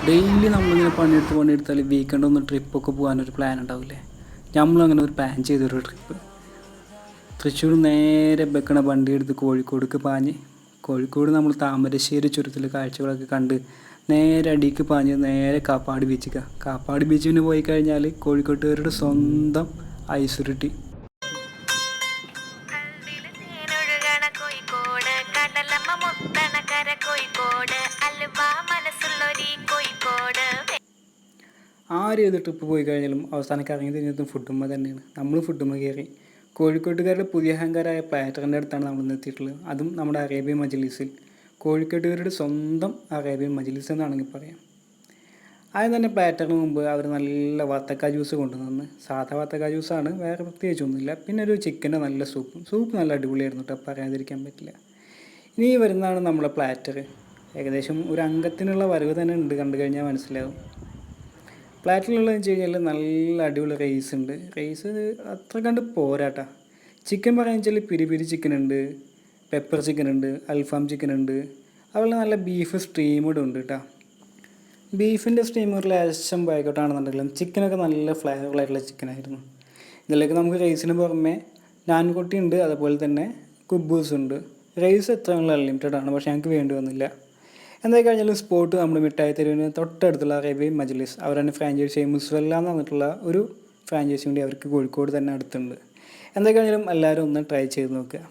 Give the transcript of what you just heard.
Daily നമ്മളിങ്ങനെ പണിയെടുത്താൽ weekend ഒന്ന് ട്രിപ്പൊക്കെ പോകാനൊരു പ്ലാൻ ഉണ്ടാവില്ലേ? നമ്മളങ്ങനെ ഒരു പ്ലാൻ ചെയ്തൊരു ട്രിപ്പ് തൃശ്ശൂർ നേരെ വെക്കണ വണ്ടി എടുത്ത് കോഴിക്കോടേക്ക് പാഞ്ഞ് കോഴിക്കോട് നമ്മൾ താമരശ്ശേരി ചുരത്തിൽ കാഴ്ചകളൊക്കെ കണ്ട് നേരെ അടിക്ക് പാഞ്ഞ് നേരെ കാപ്പാട് ബീച്ചിക്ക്. കാപ്പാട് ബീച്ചിന് പോയി കഴിഞ്ഞാൽ കോഴിക്കോട്ടുകാരുടെ സ്വന്തം ഐസുരുട്ടി. ആര് ഏത് ട്രിപ്പ് പോയി കഴിഞ്ഞാലും അവസാനം ഇറങ്ങി തിരിഞ്ഞതും ഫുഡുമ്മ തന്നെയാണ്. നമ്മൾ ഫുഡുമ്മ കയറി. കോഴിക്കോട്ടുകാരുടെ പുതിയ അഹങ്കാരമായ പ്ലാറ്ററിൻ്റെ അടുത്താണ് നമ്മൾ എത്തിയിട്ടുള്ളത്. അതും നമ്മുടെ അറേബ്യൻ മജ്ലിസിൽ. കോഴിക്കോട്ടുകാരുടെ സ്വന്തം അറേബ്യൻ മജ്ലിസ് എന്നാണെങ്കിൽ പറയാം. ആദ്യം തന്നെ പ്ലാറ്ററിന് മുമ്പ് അവർ നല്ല വത്തക്ക ജ്യൂസ് കൊണ്ടുവന്ന്. സാധാ വത്തക്ക ജ്യൂസാണ്, വേറെ പ്രത്യേകിച്ചൊന്നുമില്ല. പിന്നെ ഒരു ചിക്കൻ്റെ നല്ല സൂപ്പ് നല്ല അടിപൊളിയായിരുന്നു കേട്ടോ, പറയാതിരിക്കാൻ പറ്റില്ല. ഇനി വരുന്നതാണ് നമ്മളെ പ്ലാറ്റർ. ഏകദേശം ഒരു അംഗത്തിനുള്ള വരവ് തന്നെ ഉണ്ട്, കണ്ടു കഴിഞ്ഞാൽ മനസ്സിലാവും. പ്ലാറ്റിലുള്ളതെന്ന് വെച്ച് കഴിഞ്ഞാൽ നല്ല അടിപൊളി റൈസ് ഉണ്ട്. റൈസ് അത്ര കണ്ട് പോരാട്ടാ. ചിക്കൻ പറയുക വെച്ചാൽ പിരി പിരി ചിക്കൻ ഉണ്ട്, പെപ്പർ ചിക്കൻ ഉണ്ട്, അൽഫാം ചിക്കൻ ഉണ്ട്, അതുപോലെ നല്ല ബീഫ് സ്റ്റീമഡ് ഉണ്ട് കേട്ടോ. ബീഫിൻ്റെ സ്റ്റീം ഒരു ലേശം ബൈക്കോട്ടാണെന്നുണ്ടെങ്കിലും ചിക്കനൊക്കെ നല്ല ഫ്ലേവറായിട്ടുള്ള ചിക്കനായിരുന്നു. ഇതിലേക്ക് നമുക്ക് റൈസിന് പുറമെ നാൻകൊട്ടി ഉണ്ട്, അതുപോലെ തന്നെ കുബൂസ് ഉണ്ട്. റൈസ് എത്രയുള്ള അൺലിമിറ്റഡ് ആണ്, പക്ഷേ ഞങ്ങൾക്ക് വേണ്ടി വന്നില്ല. എന്തായി കഴിഞ്ഞാലും സ്പോട്ട് നമ്മുടെ മിഠായി തെരുവിന് തൊട്ടടുത്തുള്ള അറേബ്യൻ മജ്ലിസ് അവർ തന്നെ ഫ്രാഞ്ചൈസി മുസ്വല്ല എന്ന് പറഞ്ഞിട്ടുള്ള ഒരു ഫ്രാഞ്ചൈസി കൂടി അവർക്ക് കോഴിക്കോട് തന്നെ അടുത്തുണ്ട്. എന്തായി കഴിഞ്ഞാലും എല്ലാവരും ഒന്ന് ട്രൈ ചെയ്ത് നോക്കുക.